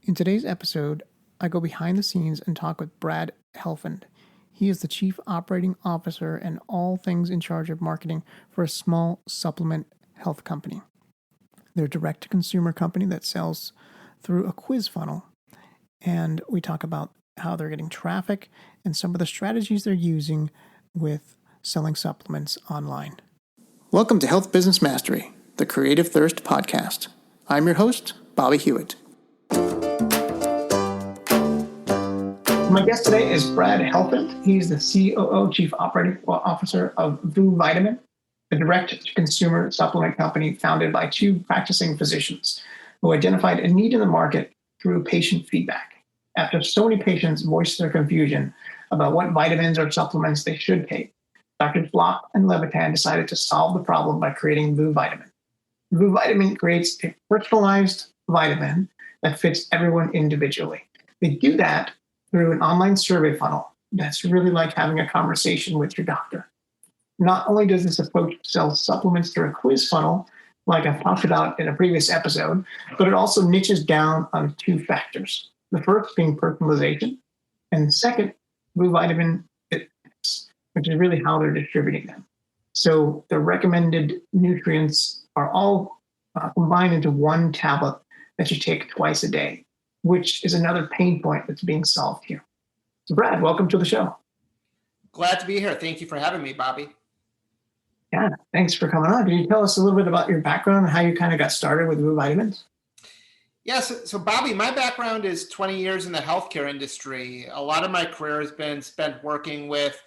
In today's episode, I go behind the scenes and talk with Brad Helfand. He is the Chief Operating Officer and all things in charge of marketing for a small supplement health company. They're a direct-to-consumer company that sells through a quiz funnel, and we talk about how they're getting traffic and some of the strategies they're using with selling supplements online. Welcome to Health Business Mastery, the Creative Thirst podcast. I'm your host, Bobby Hewitt. My guest today is Brad Helfand. He's the COO, Chief Operating Officer of Vous Vitamin, a direct-to-consumer supplement company founded by two practicing physicians who identified a need in the market through patient feedback. After so many patients voiced their confusion about what vitamins or supplements they should take, Drs. Block and Levitan decided to solve the problem by creating Vous Vitamin. Vous Vitamin creates a personalized vitamin that fits everyone individually. They do that through an online survey funnel that's really like having a conversation with your doctor. Not only does this approach sell supplements through a quiz funnel, like I've talked about in a previous episode, but it also niches down on two factors. The first being personalization, and the second, Vous Vitamin Fitness, which is really how they're distributing them. So the recommended nutrients are all combined into one tablet that you take twice a day, which is another pain point that's being solved here. So Brad, welcome to the show. Glad to be here. Thank you for having me, Bobby. Yeah, thanks for coming on. Can you tell us a little bit about your background and how you kind of got started with Vous Vitamins? Yes, so Bobby, my background is 20 years in the healthcare industry. A lot of my career has been spent working with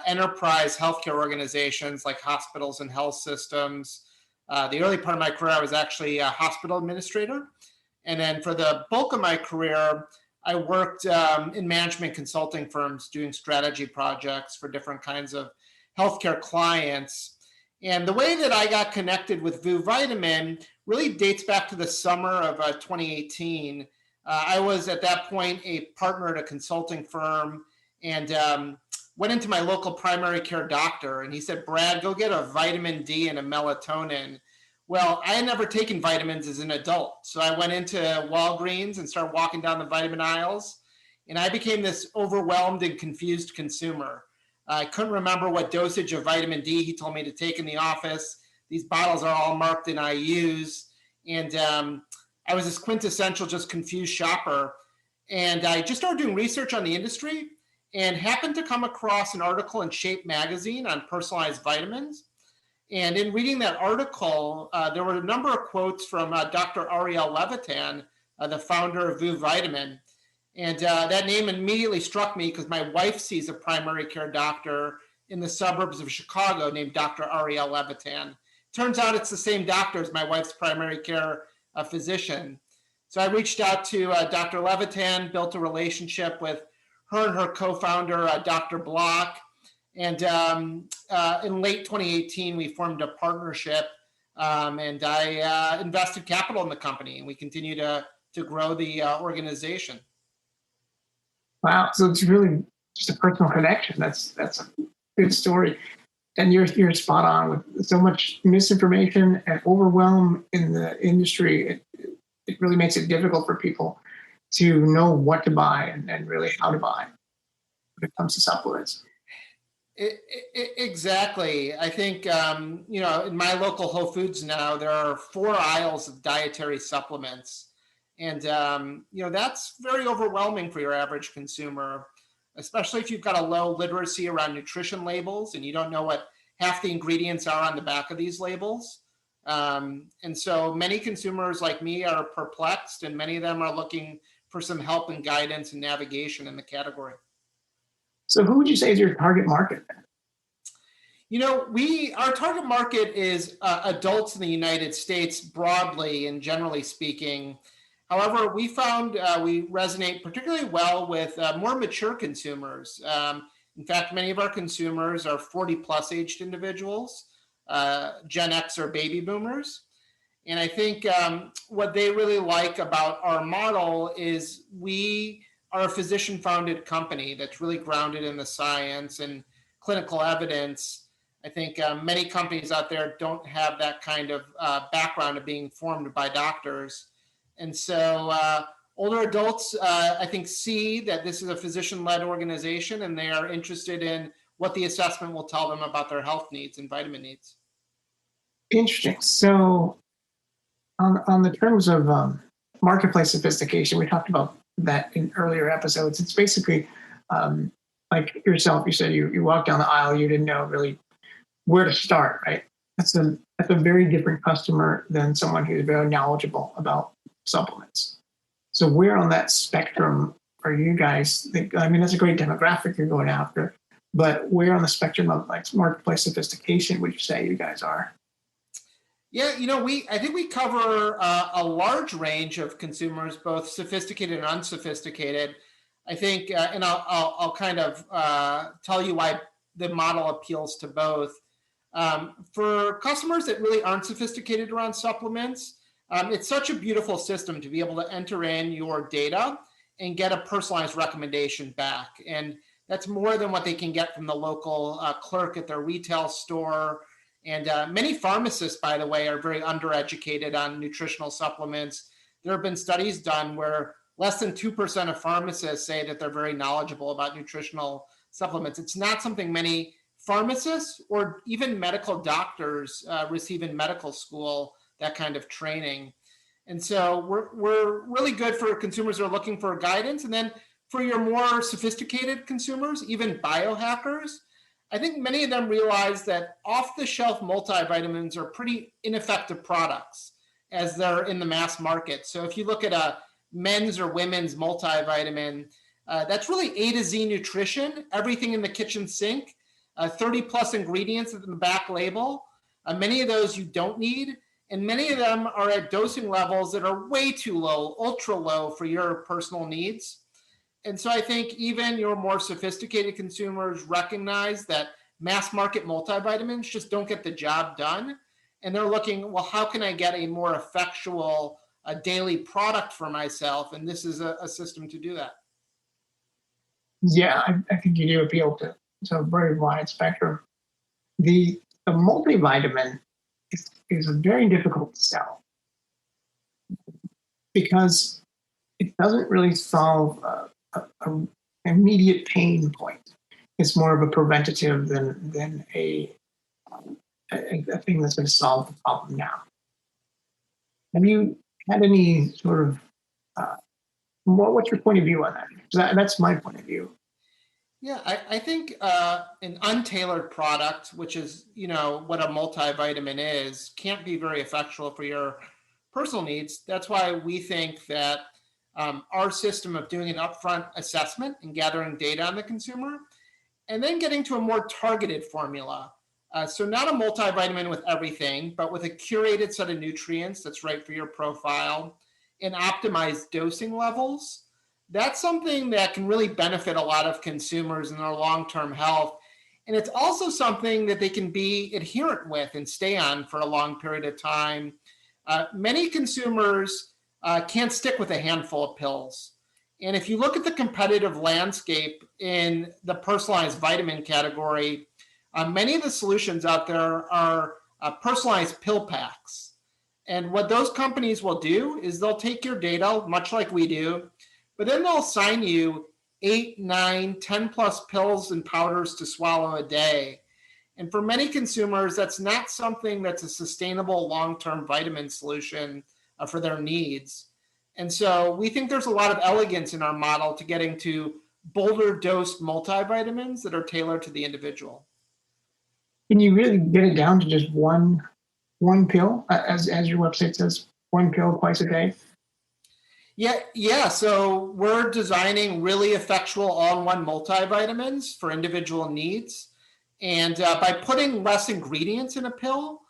enterprise healthcare organizations like hospitals and health systems. The early part of my career, I was actually a hospital administrator. And then for the bulk of my career, I worked in management consulting firms doing strategy projects for different kinds of healthcare clients. And the way that I got connected with Vous Vitamin really dates back to the summer of 2018. I was at that point a partner at a consulting firm and went into my local primary care doctor. And he said, Brad, go get a vitamin D and a melatonin. Well, I had never taken vitamins as an adult. So I went into Walgreens and started walking down the vitamin aisles. And I became this overwhelmed and confused consumer. I couldn't remember what dosage of vitamin D he told me to take in the office. These bottles are all marked in IUs. And I was this quintessential, just confused shopper. And I just started doing research on the industry and happened to come across an article in Shape magazine on personalized vitamins. And in reading that article, there were a number of quotes from Dr. Ariel Levitan, the founder of Vous Vitamin. And that name immediately struck me because my wife sees a primary care doctor in the suburbs of Chicago named Dr. Ariel Levitan. Turns out it's the same doctor as my wife's primary care physician. So I reached out to Dr. Levitan, built a relationship with her and her co-founder, Dr. Block. And in late 2018, we formed a partnership and I invested capital in the company, and we continue to grow the organization. Wow, so it's really just a personal connection. That's a good story. And you're spot on with so much misinformation and overwhelm in the industry. It really makes it difficult for people to know what to buy and really how to buy when it comes to supplements. Exactly. I think, in my local Whole Foods now, there are 4 aisles of dietary supplements. And, that's very overwhelming for your average consumer, especially if you've got a low literacy around nutrition labels and you don't know what half the ingredients are on the back of these labels. And so many consumers like me are perplexed, and many of them are looking for some help and guidance and navigation in the category. So who would you say is your target market? Our target market is adults in the United States broadly and generally speaking. However, we found we resonate particularly well with more mature consumers. In fact, many of our consumers are 40 plus aged individuals, Gen X or baby boomers. And I think what they really like about our model is we are a physician-founded company that's really grounded in the science and clinical evidence. I think many companies out there don't have that kind of background of being formed by doctors. And so Older adults, I think, see that this is a physician-led organization, and they are interested in what the assessment will tell them about their health needs and vitamin needs. Interesting. So on the terms of marketplace sophistication, we talked about that in earlier episodes. It's basically like yourself. You said you walked down the aisle, you didn't know really where to start, right? That's a very different customer than someone who's very knowledgeable about supplements. So where on that spectrum are you guys? I mean, that's a great demographic you're going after, but where on the spectrum of like marketplace sophistication would you say you guys are? Yeah, I think we cover a large range of consumers, both sophisticated and unsophisticated. I think, and I'll kind of tell you why the model appeals to both. For customers that really aren't sophisticated around supplements, it's such a beautiful system to be able to enter in your data and get a personalized recommendation back. And that's more than what they can get from the local clerk at their retail store. And many pharmacists, by the way, are very undereducated on nutritional supplements. There have been studies done where less than 2% of pharmacists say that they're very knowledgeable about nutritional supplements. It's not something many pharmacists or even medical doctors receive in medical school, that kind of training. And so we're really good for consumers who are looking for guidance. And then for your more sophisticated consumers, even biohackers, I think many of them realize that off-the-shelf multivitamins are pretty ineffective products as they're in the mass market. So if you look at a men's or women's multivitamin, that's really A to Z nutrition, everything in the kitchen sink, 30 plus ingredients in the back label. Many of those you don't need, and many of them are at dosing levels that are way too low, ultra low for your personal needs. And so I think even your more sophisticated consumers recognize that mass market multivitamins just don't get the job done. And they're looking, well, how can I get a more effectual daily product for myself? And this is a system to do that. Yeah, I think you do appeal to a very wide spectrum. The multivitamin is a very difficult sell because it doesn't really solve an immediate pain point. It's more of a preventative than a thing that's going to solve the problem now. Have you had any sort of what's your point of view on that? That's my point of view. Yeah, I think an untailored product, which is, what a multivitamin is, can't be very effectual for your personal needs. That's why we think that our system of doing an upfront assessment and gathering data on the consumer, and then getting to a more targeted formula. So not a multivitamin with everything, but with a curated set of nutrients that's right for your profile and optimized dosing levels. That's something that can really benefit a lot of consumers in their long-term health. And it's also something that they can be adherent with and stay on for a long period of time. Many consumers can't stick with a handful of pills. And if you look at the competitive landscape in the personalized vitamin category, many of the solutions out there are personalized pill packs. And what those companies will do is they'll take your data, much like we do, but then they'll assign you 8, 9, 10 plus pills and powders to swallow a day. And for many consumers, that's not something that's a sustainable long-term vitamin solution for their needs. And so we think there's a lot of elegance in our model to getting to bolder dosed multivitamins that are tailored to the individual. Can you really get it down to just one pill, as your website says, one pill twice a day? Yeah. So we're designing really effectual all-in-one multivitamins for individual needs. And by putting less ingredients in a pill,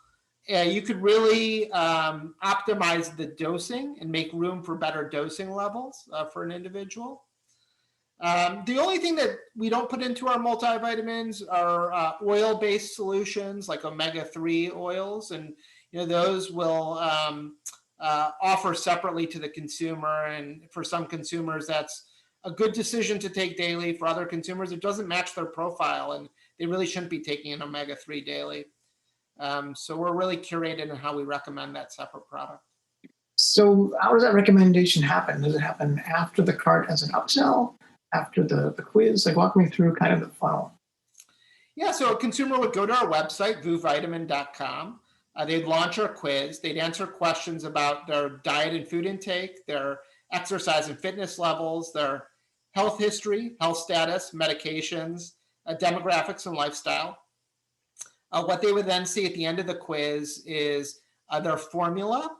you could really optimize the dosing and make room for better dosing levels for an individual. The only thing that we don't put into our multivitamins are oil-based solutions like omega-3 oils. And those will offer separately to the consumer. And for some consumers, that's a good decision to take daily. For other consumers, it doesn't match their profile, and they really shouldn't be taking an omega-3 daily. So we're really curated in how we recommend that separate product. So how does that recommendation happen? Does it happen after the cart as an upsell, after the quiz? Like walk me through kind of the funnel. Yeah, so a consumer would go to our website, VouVitamin.com. They'd launch our quiz. They'd answer questions about their diet and food intake, their exercise and fitness levels, their health history, health status, medications, demographics, and lifestyle. What they would then see at the end of the quiz is their formula.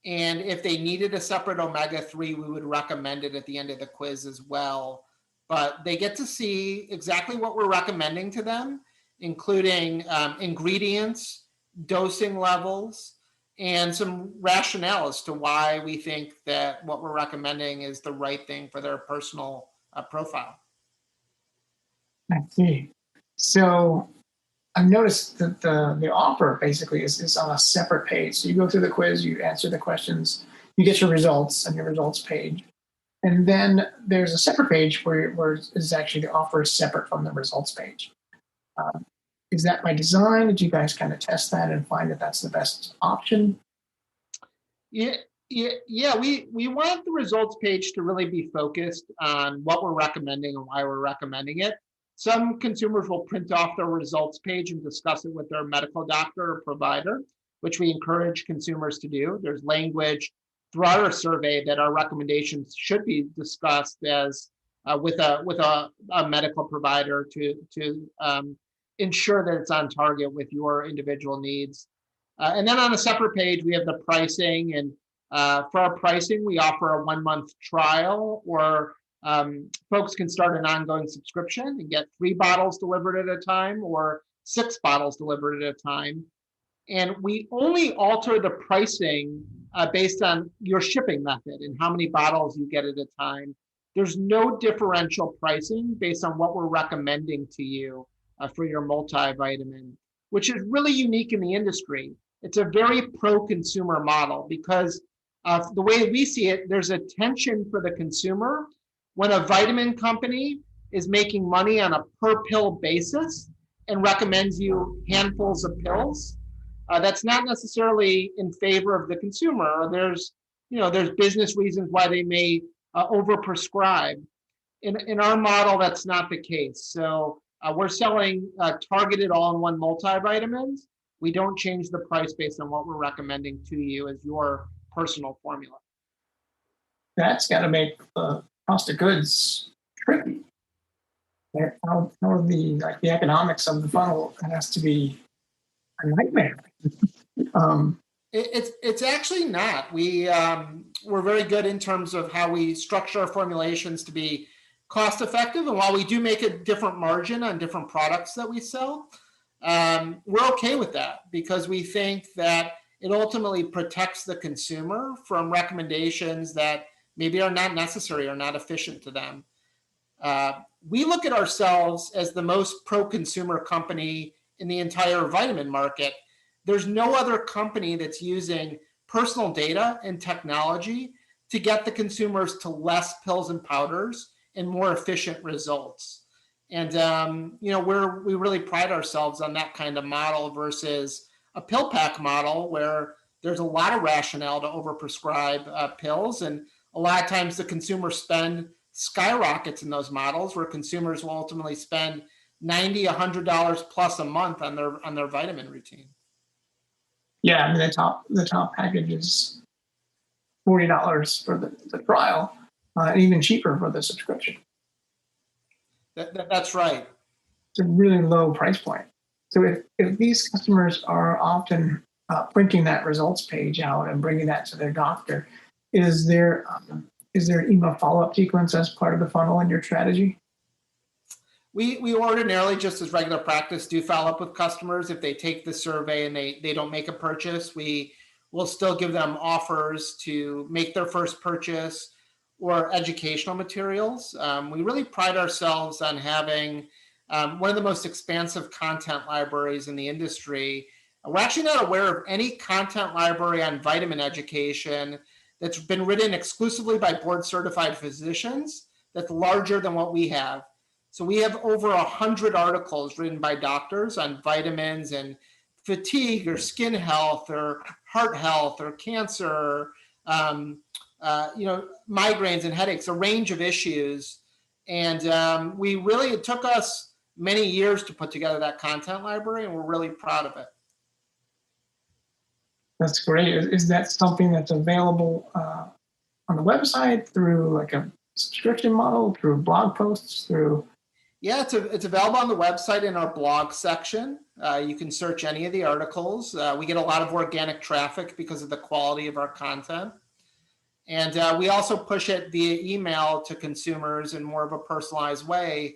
And if they needed a separate omega-3, we would recommend it at the end of the quiz as well. But they get to see exactly what we're recommending to them, including ingredients, dosing levels, and some rationale as to why we think that what we're recommending is the right thing for their personal profile. I see. So I've noticed that the offer basically is on a separate page. So you go through the quiz, you answer the questions, you get your results on your results page. And then there's a separate page where is actually the offer is separate from the results page. Um, is that by design? Did you guys kind of test that and find that that's the best option? Yeah. We want the results page to really be focused on what we're recommending and why we're recommending it. Some consumers will print off their results page and discuss it with their medical doctor or provider, which we encourage consumers to do. There's language throughout our survey that our recommendations should be discussed as with a medical provider to ensure that it's on target with your individual needs. And then on a separate page, we have the pricing. And for our pricing, we offer a 1-month trial, or folks can start an ongoing subscription and get 3 bottles delivered at a time or 6 bottles delivered at a time. And we only alter the pricing based on your shipping method and how many bottles you get at a time. There's no differential pricing based on what we're recommending to you for your multivitamin, which is really unique in the industry. It's a very pro-consumer model because the way we see it, there's a tension for the consumer when a vitamin company is making money on a per pill basis and recommends you handfuls of pills. That's not necessarily in favor of the consumer. There's business reasons why they may overprescribe. In our model, that's not the case. So we're selling targeted all-in-one multivitamins. We don't change the price based on what we're recommending to you as your personal formula. That's got to make the cost of goods tricky. How are the economics of the funnel? It has to be a nightmare. It's actually not. We're very good in terms of how we structure our formulations to be cost effective. And while we do make a different margin on different products that we sell, we're okay with that because we think that it ultimately protects the consumer from recommendations that maybe are not necessary or not efficient to them. We look at ourselves as the most pro-consumer company in the entire vitamin market. There's no other company that's using personal data and technology to get the consumers to less pills and powders and more efficient results. And we really pride ourselves on that kind of model versus a pill pack model where there's a lot of rationale to overprescribe pills, and a lot of times the consumer spend skyrockets in those models where consumers will ultimately spend $90, $100 plus a month on their vitamin routine. Yeah, I mean the top package is $40 for the trial, even cheaper for the subscription. That's right. It's a really low price point. So if these customers are often printing that results page out and bringing that to their doctor, is there an email follow-up sequence as part of the funnel in your strategy? We ordinarily, just as regular practice, do follow up with customers. If they take the survey and they don't make a purchase, we will still give them offers to make their first purchase or educational materials. We really pride ourselves on having one of the most expansive content libraries in the industry. We're actually not aware of any content library on vitamin education that's been written exclusively by board certified physicians that's larger than what we have. So we have over 100 articles written by doctors on vitamins and fatigue or skin health or heart health or cancer, migraines and headaches, a range of issues. And it took us many years to put together that content library, and we're really proud of it. That's great. Is that something that's available on the website through like a subscription model, through blog posts, through? Yeah, it's available on the website in our blog section. You can search any of the articles. We get a lot of organic traffic because of the quality of our content. And we also push it via email to consumers in more of a personalized way,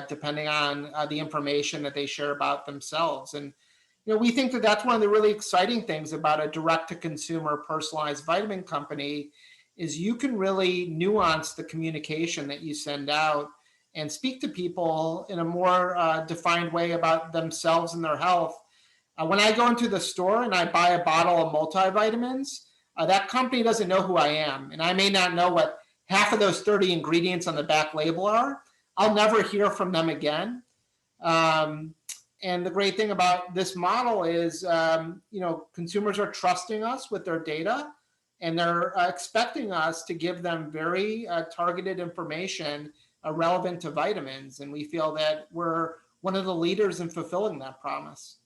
depending on the information that they share about themselves. And we think that that's one of the really exciting things about a direct-to-consumer personalized vitamin company is you can really nuance the communication that you send out and speak to people in a more defined way about themselves and their health. When I go into the store and I buy a bottle of multivitamins, that company doesn't know who I am. And I may not know what half of those 30 ingredients on the back label are. I'll never hear from them again. And the great thing about this model is, consumers are trusting us with their data, and they're expecting us to give them very targeted information relevant to vitamins. And we feel that we're one of the leaders in fulfilling that promise.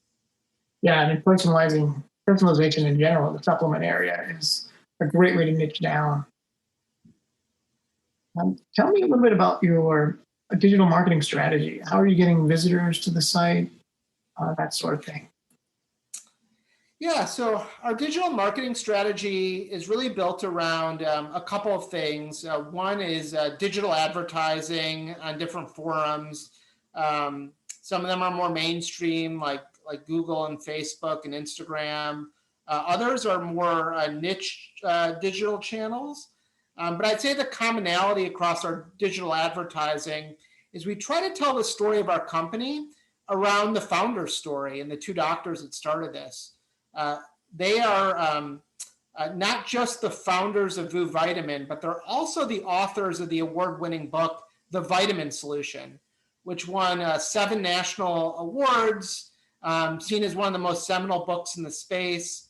Yeah, and personalization in general, the supplement area is a great way to niche down. Tell me a little bit about your digital marketing strategy. How are you getting visitors to the site? That sort of thing. Yeah, so our digital marketing strategy is really built around a couple of things. One is digital advertising on different forums. Some of them are more mainstream, like Google and Facebook and Instagram. Others are more niche digital channels. But I'd say the commonality across our digital advertising is we try to tell the story of our company around the founder's story and the two doctors that started this. They are not just the founders of Vous Vitamin, but they're also the authors of the award-winning book, The Vitamin Solution, which won 7 national awards, seen as one of the most seminal books in the space.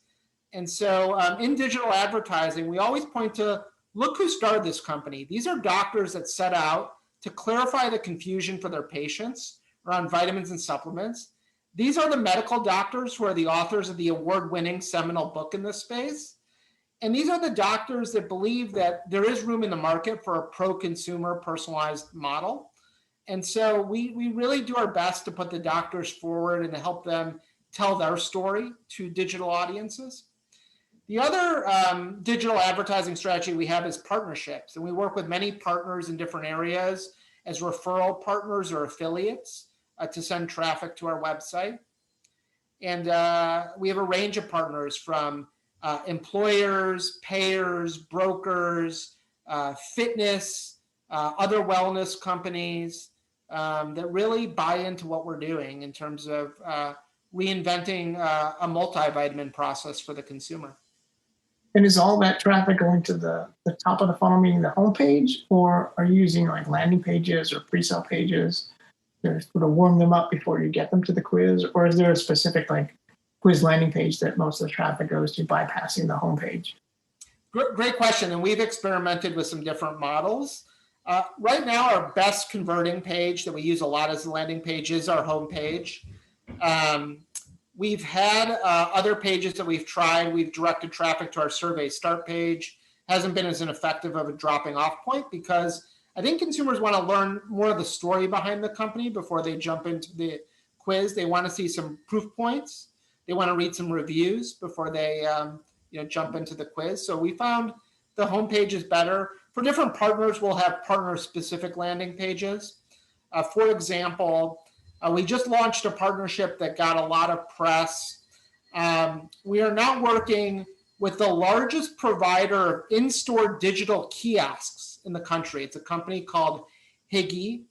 And so in digital advertising, we always point to, look who started this company. These are doctors that set out to clarify the confusion for their patients around vitamins and supplements. These are the medical doctors who are the authors of the award-winning seminal book in this space. And these are the doctors that believe that there is room in the market for a pro-consumer personalized model. And so we really do our best to put the doctors forward and to help them tell their story to digital audiences. The other digital advertising strategy we have is partnerships. And we work with many partners in different areas as referral partners or affiliates to send traffic to our website. And we have a range of partners from employers, payers, brokers, fitness, other wellness companies that really buy into what we're doing in terms of reinventing a multivitamin process for the consumer. And is all that traffic going to the top of the funnel, meaning the homepage, or are you using like landing pages or pre-sale pages to sort of warm them up before you get them to the quiz? Or is there a specific like quiz landing page that most of the traffic goes to, bypassing the homepage? Great question. And we've experimented with some different models. Right now, our best converting page that we use a lot as a landing page is our homepage. We've had other pages that we've tried. We've directed traffic to our survey start page. Hasn't been as effective of a dropping off point because I think consumers want to learn more of the story behind the company before they jump into the quiz. They want to see some proof points. They want to read some reviews before they jump into the quiz. So we found the homepage is better. For different partners, we'll have partner-specific landing pages. For example, we just launched a partnership that got a lot of press. We are now working with the largest provider of in-store digital kiosks in the country. It's a company called Higgy.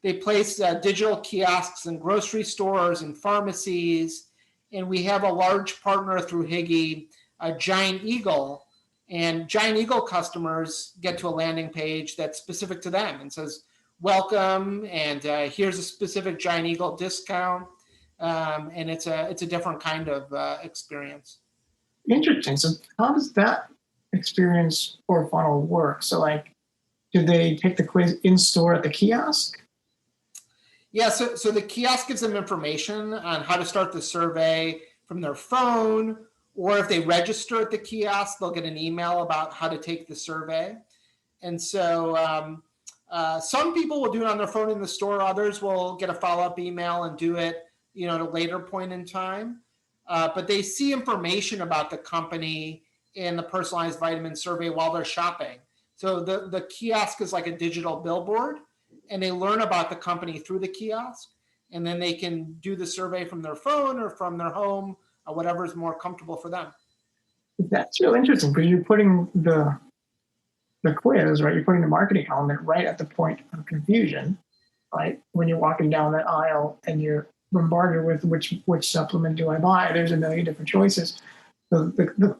They place digital kiosks in grocery stores and pharmacies. And we have a large partner through Higgy, Giant Eagle. And Giant Eagle customers get to a landing page that's specific to them and says, welcome, and here's a specific Giant Eagle discount. And it's a different kind of experience. Interesting. So how does that experience or funnel work? So like, do they take the quiz in store at the kiosk? Yeah, so the kiosk gives them information on how to start the survey from their phone, or if they register at the kiosk, they'll get an email about how to take the survey. And so some people will do it on their phone in the store. Others will get a follow-up email and do it, at a later point in time. But they see information about the company in the personalized vitamin survey while they're shopping. So the kiosk is like a digital billboard, and they learn about the company through the kiosk, and then they can do the survey from their phone or from their home, or whatever is more comfortable for them. That's really interesting because you're putting the quiz, right? You're putting the marketing element right at the point of confusion, right? When you're walking down that aisle and you're bombarded with which supplement do I buy? There's a million different choices. So the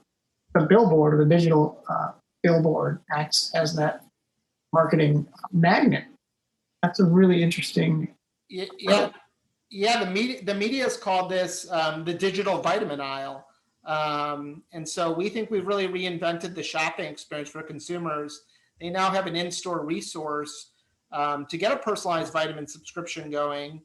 billboard or the digital billboard acts as that marketing magnet. That's a really interesting. Yeah. The media has called this the digital vitamin aisle. And so we think we've really reinvented the shopping experience for consumers. They now have an in-store resource to get a personalized vitamin subscription going.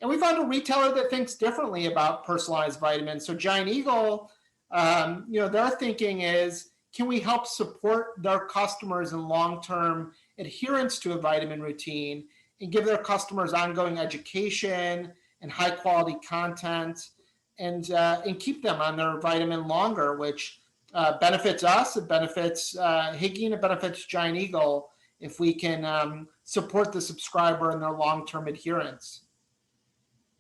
And we found a retailer that thinks differently about personalized vitamins. So Giant Eagle, their thinking is, can we help support their customers in long-term adherence to a vitamin routine and give their customers ongoing education and high-quality content, and keep them on their vitamin longer, which benefits us, it benefits Higgy, and it benefits Giant Eagle if we can support the subscriber in their long-term adherence.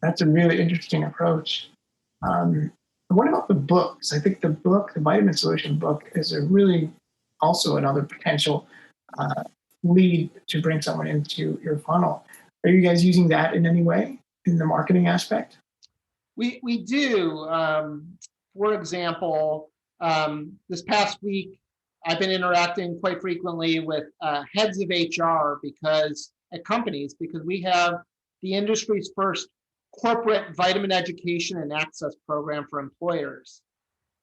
That's a really interesting approach. What about the books? I think the Vitamin Solution book, is a really also another potential lead to bring someone into your funnel. Are you guys using that in any way in the marketing aspect? We do. For example, this past week, I've been interacting quite frequently with heads of HR at companies, because we have the industry's first corporate vitamin education and access program for employers.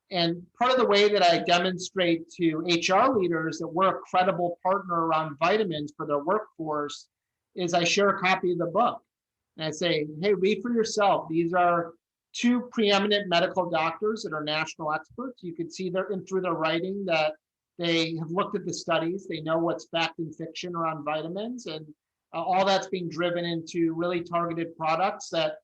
And part of the way that I demonstrate to HR leaders that we're a credible partner around vitamins for their workforce is I share a copy of the book. And I say, hey, read for yourself. These are two preeminent medical doctors that are national experts. You can see through their writing that they have looked at the studies. They know what's fact and fiction around vitamins. And all that's being driven into really targeted products that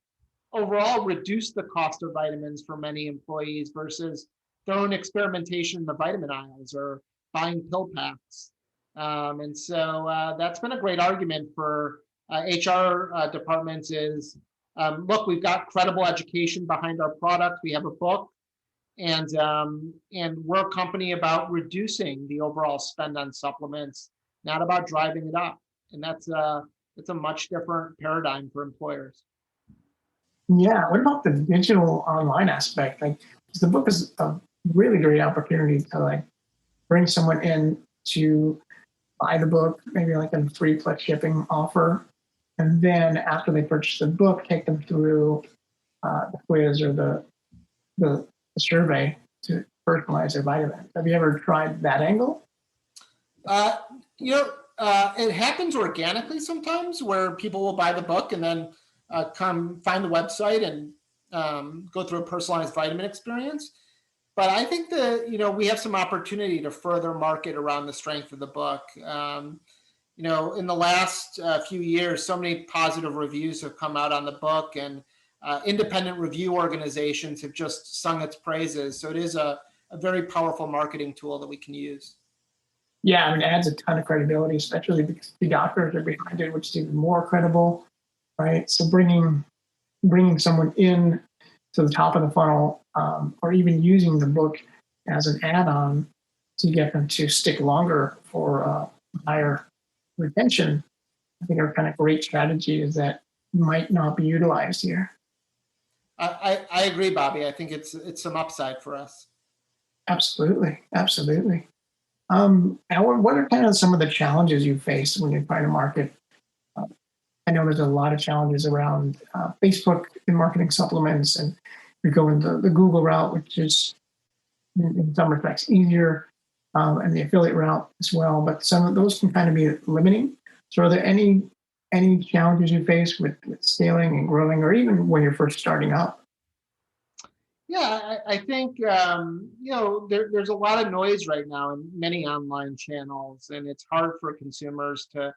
overall reduce the cost of vitamins for many employees versus their own experimentation in the vitamin aisles or buying pill packs. And so that's been a great argument for HR departments is, look, we've got credible education behind our product. We have a book, and we're a company about reducing the overall spend on supplements, not about driving it up. And that's a much different paradigm for employers. Yeah. What about the digital online aspect? Like, the book is a really great opportunity to bring someone in to buy the book, maybe like a free plus shipping offer. And then after they purchase the book, take them through the quiz or the survey to personalize their vitamins. Have you ever tried that angle? It happens organically sometimes where people will buy the book and then come find the website and go through a personalized vitamin experience. But I think that, we have some opportunity to further market around the strength of the book. In the last few years, so many positive reviews have come out on the book, and independent review organizations have just sung its praises. So it is a very powerful marketing tool that we can use. Yeah, it adds a ton of credibility, especially because the doctors are behind it, which is even more credible, right? So bringing someone in to the top of the funnel, or even using the book as an add-on to get them to stick longer for higher retention, I think are kind of great strategies that might not be utilized here. I agree, Bobby. I think it's some upside for us. Absolutely. What are kind of some of the challenges you face when you're trying to market? I know there's a lot of challenges around Facebook and marketing supplements, and you're going the Google route, which is in some respects easier. and the affiliate route as well. But some of those can kind of be limiting. So are there any challenges you face with scaling and growing, or even when you're first starting up? Yeah, I think there's a lot of noise right now in many online channels, and it's hard for consumers to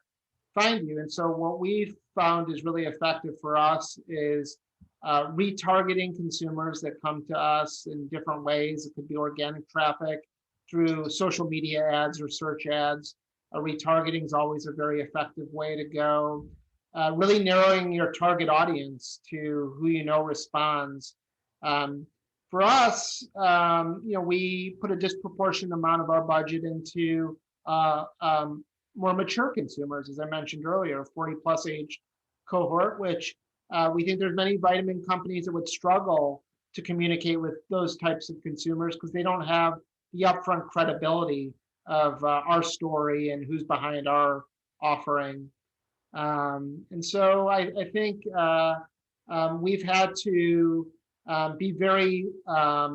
find you. And so what we've found is really effective for us is retargeting consumers that come to us in different ways. It could be organic traffic through social media ads or search ads. Retargeting is always a very effective way to go. Really narrowing your target audience to who you know responds. Um, for us, we put a disproportionate amount of our budget into more mature consumers, as I mentioned earlier, 40 plus age cohort, which we think there's many vitamin companies that would struggle to communicate with those types of consumers because they don't have the upfront credibility of our story and who's behind our offering. And so I think we've had to be very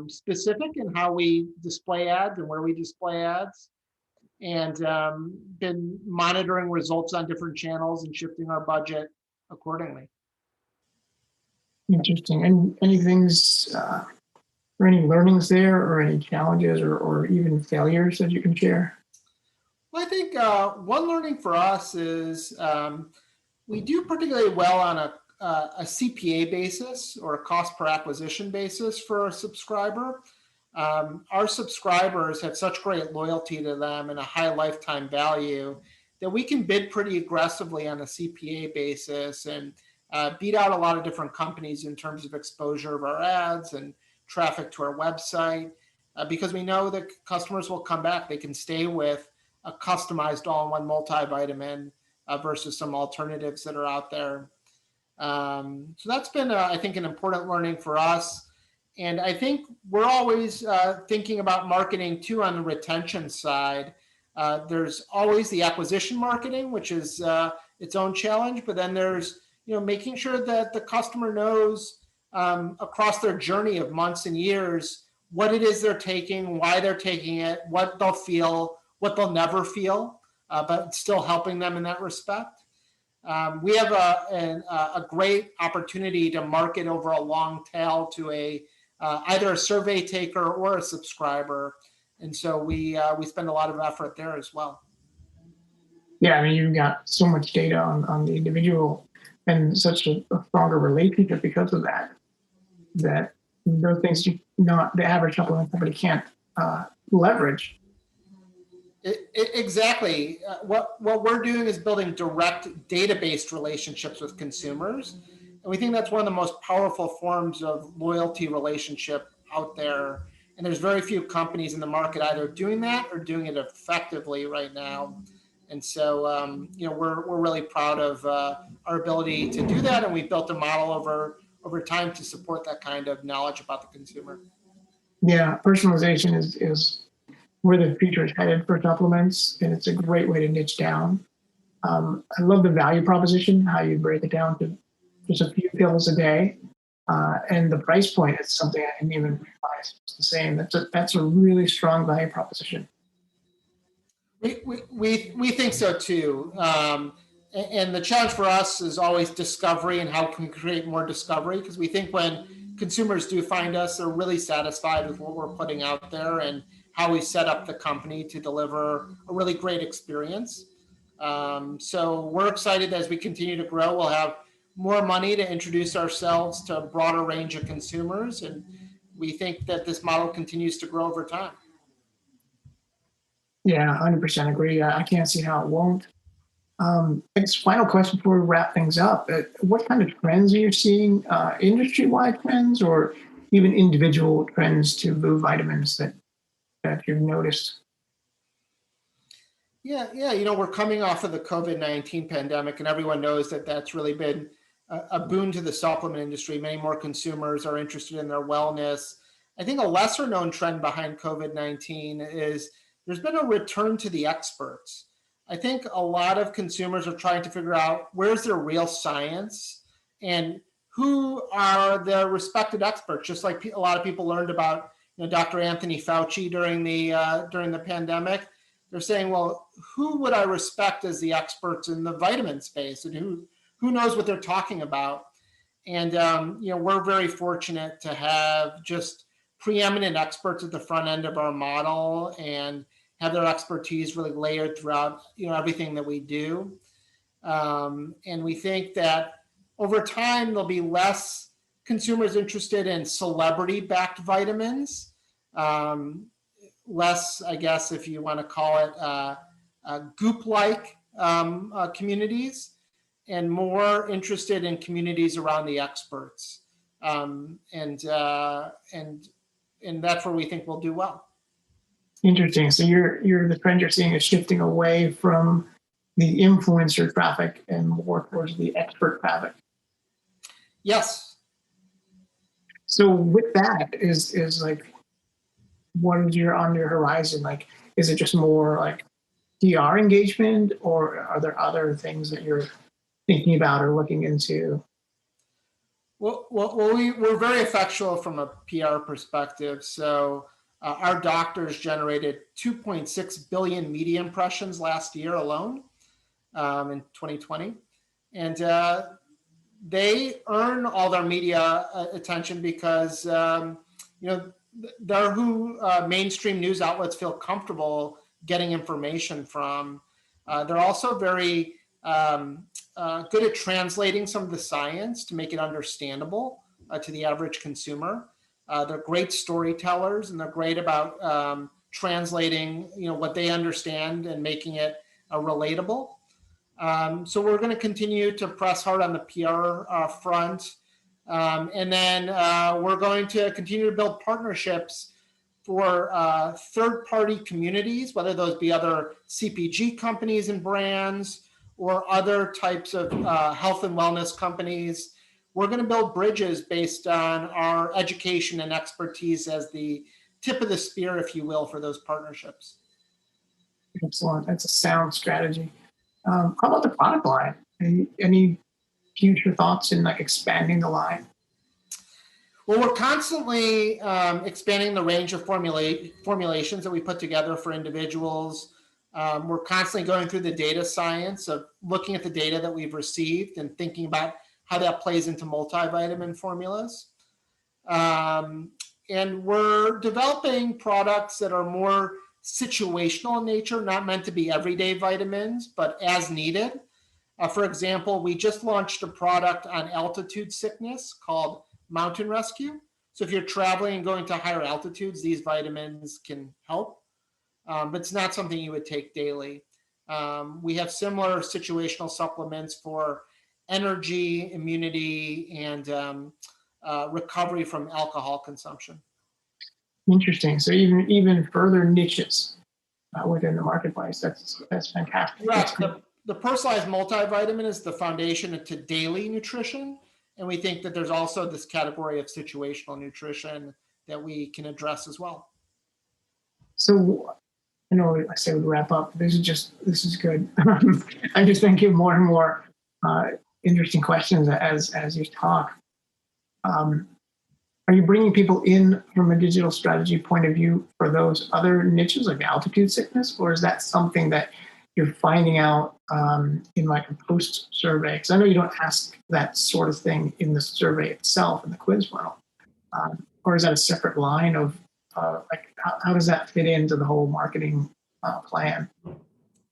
specific in how we display ads and where we display ads, and been monitoring results on different channels and shifting our budget accordingly. Interesting. And any things, or any learnings there, or any challenges, or even failures that you can share? Well, I think one learning for us is we do particularly well on a CPA basis or a cost per acquisition basis for a subscriber. Our subscribers have such great loyalty to them and a high lifetime value that we can bid pretty aggressively on a CPA basis and beat out a lot of different companies in terms of exposure of our ads and traffic to our website because we know that customers will come back. They can stay with a customized all-in-one multivitamin versus some alternatives that are out there. So that's been, I think, an important learning for us. And I think we're always thinking about marketing too on the retention side. There's always the acquisition marketing, which is its own challenge, but then there's making sure that the customer knows across their journey of months and years what it is they're taking, why they're taking it, what they'll feel, what they'll never feel, but still helping them in that respect. We have a great opportunity to market over a long tail to either a survey taker or a subscriber, and so we spend a lot of effort there as well. Yeah, I mean, you've got so much data on the individual and such a stronger relationship because of that. That those things not the average supplement company can't leverage. Exactly. What we're doing is building direct data-based relationships with consumers, and we think that's one of the most powerful forms of loyalty relationship out there. And there's very few companies in the market either doing that or doing it effectively right now. And so, we're really proud of our ability to do that, and we've built a model over time to support that kind of knowledge about the consumer. Yeah, personalization is where the future is headed for supplements, and it's a great way to niche down. I love the value proposition, how you break it down to just a few pills a day, and the price point is something I didn't even realize it's the same. That's a really strong value proposition. We think so too. And the challenge for us is always discovery and how can we create more discovery, because we think when consumers do find us, they're really satisfied with what we're putting out there and how we set up the company to deliver a really great experience. So we're excited as we continue to grow. We'll have more money to introduce ourselves to a broader range of consumers, and we think that this model continues to grow over time. Yeah, 100% agree. I can't see how it won't. I guess final question before we wrap things up. What kind of trends are you seeing, industry-wide trends or even individual trends to Blue vitamins that you've noticed? Yeah. We're coming off of the COVID-19 pandemic, and everyone knows that that's really been a boon to the supplement industry. Many more consumers are interested in their wellness. I think a lesser known trend behind COVID-19 is there's been a return to the experts. I think a lot of consumers are trying to figure out where's their real science and who are the respected experts, just like a lot of people learned about Dr. Anthony Fauci during the pandemic. They're saying, well, who would I respect as the experts in the vitamin space, and who knows what they're talking about? And we're very fortunate to have just preeminent experts at the front end of our model and have their expertise really layered throughout everything that we do. And we think that over time there'll be less consumers interested in celebrity-backed vitamins, less, I guess, if you want to call it goop-like communities, and more interested in communities around the experts. And that's where we think we'll do well. Interesting. So the trend you're seeing is shifting away from the influencer traffic and more towards the expert traffic. Yes. So with that is like, what is on your horizon? Like, is it just more like PR engagement, or are there other things that you're thinking about or looking into? Well, we're very effectual from a PR perspective. So our doctors generated 2.6 billion media impressions last year alone, in 2020. And they earn all their media attention because, they're who mainstream news outlets feel comfortable getting information from. They're also very good at translating some of the science to make it understandable to the average consumer. They're great storytellers, and they're great about translating, what they understand and making it relatable. So we're going to continue to press hard on the PR front. And then we're going to continue to build partnerships for third-party communities, whether those be other CPG companies and brands or other types of health and wellness companies. We're going to build bridges based on our education and expertise as the tip of the spear, if you will, for those partnerships. Excellent. That's a sound strategy. How about the product line? Any future thoughts in like expanding the line? Well, we're constantly expanding the range of formulations that we put together for individuals. We're constantly going through the data science of looking at the data that we've received and thinking about how that plays into multivitamin formulas. And we're developing products that are more situational in nature, not meant to be everyday vitamins, but as needed. For example, we just launched a product on altitude sickness called Mountain Rescue. So if you're traveling and going to higher altitudes, these vitamins can help, but it's not something you would take daily. We have similar situational supplements for energy, immunity, and recovery from alcohol consumption. Interesting. So even further niches within the marketplace. That's fantastic. Right. The personalized multivitamin is the foundation to daily nutrition. And we think that there's also this category of situational nutrition that we can address as well. So I know I say we wrap up. This is good. I'm just thinking more and more interesting questions as you talk. Are you bringing people in from a digital strategy point of view for those other niches like altitude sickness, or is that something that you're finding out in like a post survey? Because I know you don't ask that sort of thing in the survey itself in the quiz funnel, or is that a separate line of like how does that fit into the whole marketing plan?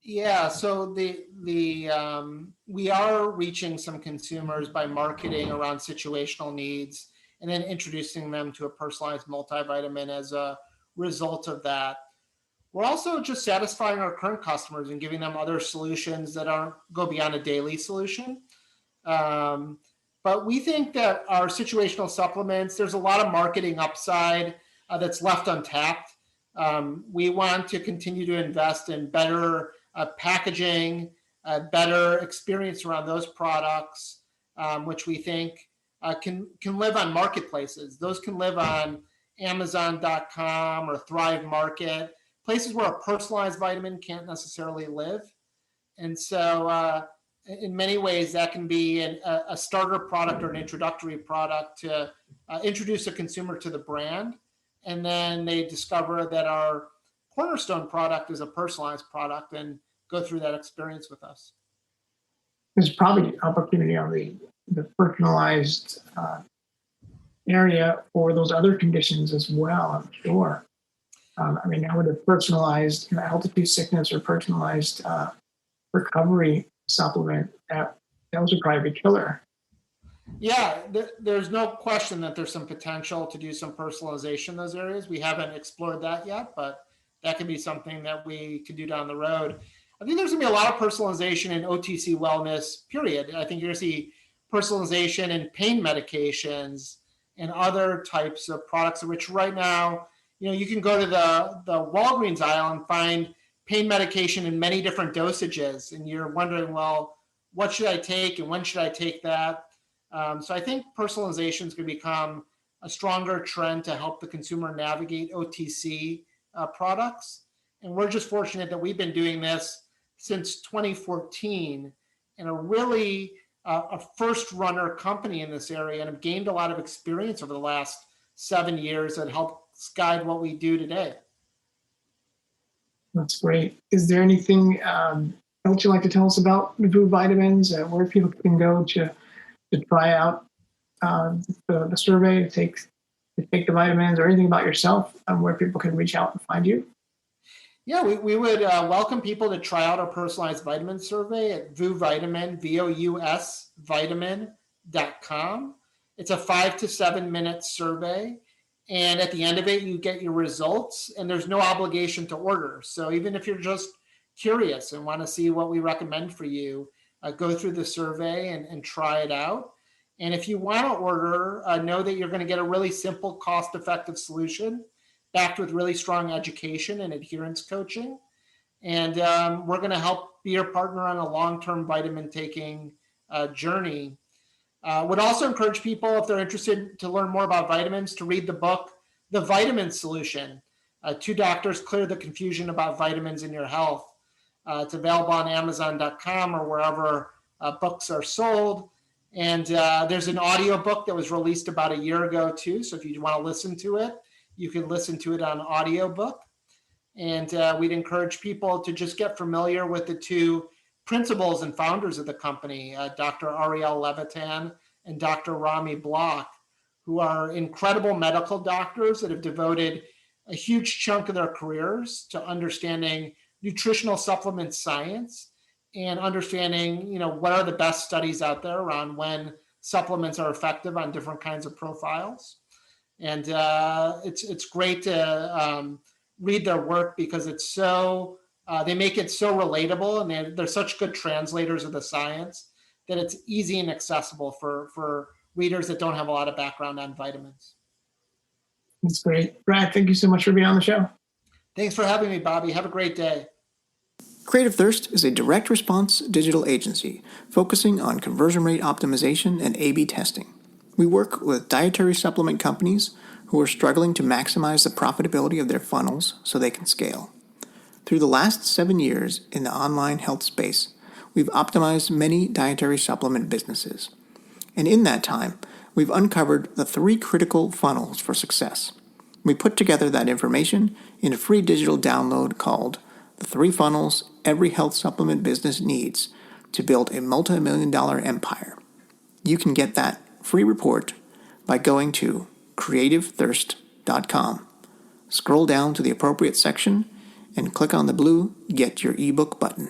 Yeah, so we are reaching some consumers by marketing around situational needs and then introducing them to a personalized multivitamin as a result of that. We're also just satisfying our current customers and giving them other solutions that go beyond a daily solution. But we think that our situational supplements, there's a lot of marketing upside that's left untapped. We want to continue to invest in better packaging, better experience around those products, which we think can live on marketplaces. Those can live on Amazon.com or Thrive Market, places where a personalized vitamin can't necessarily live. And so in many ways, that can be a starter product or an introductory product to introduce a consumer to the brand and then they discover that our cornerstone product is a personalized product and go through that experience with us. There's probably opportunity on the personalized area for those other conditions as well, I'm sure. Now with a personalized altitude sickness or personalized recovery supplement, that was probably a killer. Yeah, there's no question that there's some potential to do some personalization in those areas. We haven't explored that yet, but that could be something that we could do down the road. I think there's going to be a lot of personalization in OTC wellness, period. I think you're going to see personalization in pain medications and other types of products, which right now, you can go to the Walgreens aisle and find pain medication in many different dosages. And you're wondering, well, what should I take and when should I take that? So I think personalization is going to become a stronger trend to help the consumer navigate OTC products. And we're just fortunate that we've been doing this since 2014 and are really a first runner company in this area and have gained a lot of experience over the last 7 years that helps guide what we do today. That's great. Is there anything else you'd like to tell us about Vous Vitamins, where people can go to try out the survey, to take the vitamins, or anything about yourself, where people can reach out and find you? Yeah, we would welcome people to try out our personalized vitamin survey at Vous Vitamin, VOUS vitamin.com. It's a 5 to 7 minute survey. And at the end of it, you get your results, and there's no obligation to order. So even if you're just curious and want to see what we recommend for you, go through the survey and try it out. And if you want to order, know that you're going to get a really simple, cost-effective solution backed with really strong education and adherence coaching. And we're going to help be your partner on a long-term vitamin taking journey. Would also encourage people, if they're interested to learn more about vitamins, to read the book, The Vitamin Solution. 2 doctors clear the confusion about vitamins in your health. It's available on Amazon.com or wherever books are sold. And there's an audio book that was released about a year ago too. So if you want to listen to it, you can listen to it on audiobook. And we'd encourage people to just get familiar with the 2 principals and founders of the company, Dr. Ariel Levitan and Dr. Rami Block, who are incredible medical doctors that have devoted a huge chunk of their careers to understanding nutritional supplement science and understanding, what are the best studies out there around when supplements are effective on different kinds of profiles. And it's great to read their work because it's so they make it so relatable, and they're such good translators of the science that it's easy and accessible for readers that don't have a lot of background on vitamins. That's great. Brad, thank you so much for being on the show. Thanks for having me, Bobby. Have a great day. Creative Thirst is a direct response digital agency focusing on conversion rate optimization and A/B testing. We work with dietary supplement companies who are struggling to maximize the profitability of their funnels so they can scale. Through the last 7 years in the online health space, we've optimized many dietary supplement businesses. And in that time, we've uncovered the 3 critical funnels for success. We put together that information in a free digital download called The 3 Funnels Every Health Supplement Business Needs to Build a Multi-million-dollar Empire. You can get that free report by going to creativethirst.com. Scroll down to the appropriate section and click on the blue Get Your ebook button.